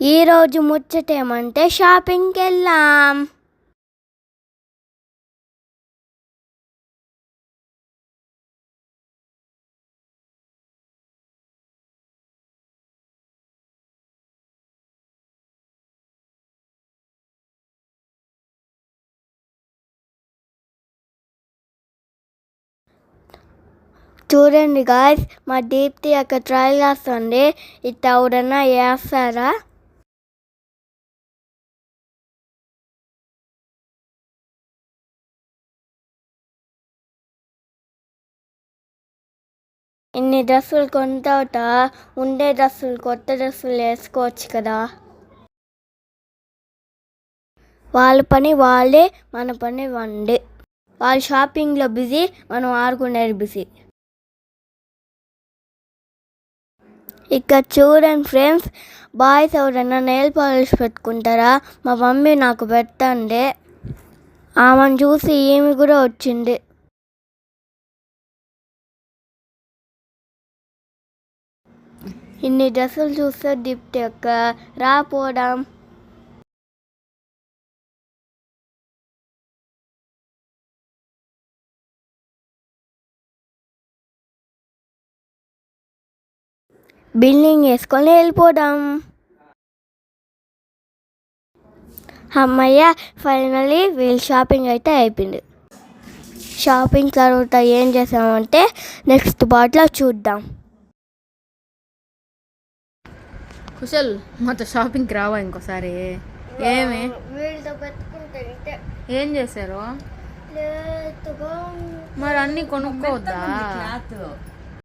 ఈరోజు ముచ్చటేమంటే షాపింగ్కి వెళ్ళాం. చూడండి గాయ్స్, మా దీప్తి అక్క ట్రై చేస్తుంది. ఇట్లా ఎవరన్నా వేస్తారా? ఇన్ని డ్రెస్సులు కొంటాట, ఉండే డ్రెస్సులు కొత్త డ్రెస్సులు వేసుకోవచ్చు కదా. వాళ్ళ పని వాళ్ళే, మన పని వండే. వాళ్ళు షాపింగ్లో బిజీ, మనం ఆడుకునేది బిజీ. ఇక్కడ చూడండి ఫ్రెండ్స్, బాయ్స్ ఎవరైనా నెయిల్ పాలిష్ పెట్టుకుంటారా? మా మమ్మీ నాకు పెట్టండి. ఆమెను చూసి ఈమె కూడా వచ్చింది. ఇన్ని డ్రెస్సులు చూస్తే దీప్తి అక్క రాపోవడం. బిల్డింగ్ వేసుకొని వెళ్ళిపోదాం. అమ్మయ్య, ఫైనల్లీ వీళ్ళ షాపింగ్ అయితే అయిపోయింది. షాపింగ్ తర్వాత ఏం చేసామంటే నెక్స్ట్ పార్ట్లో చూద్దాం. కుశల్, మాతో షాపింగ్కి రావా ఇంకోసారి? ఏమి వీళ్ళతో పెట్టుకుంటే ఏం చేశారు మరి? అన్నీ కొనుక్కోవద్దా?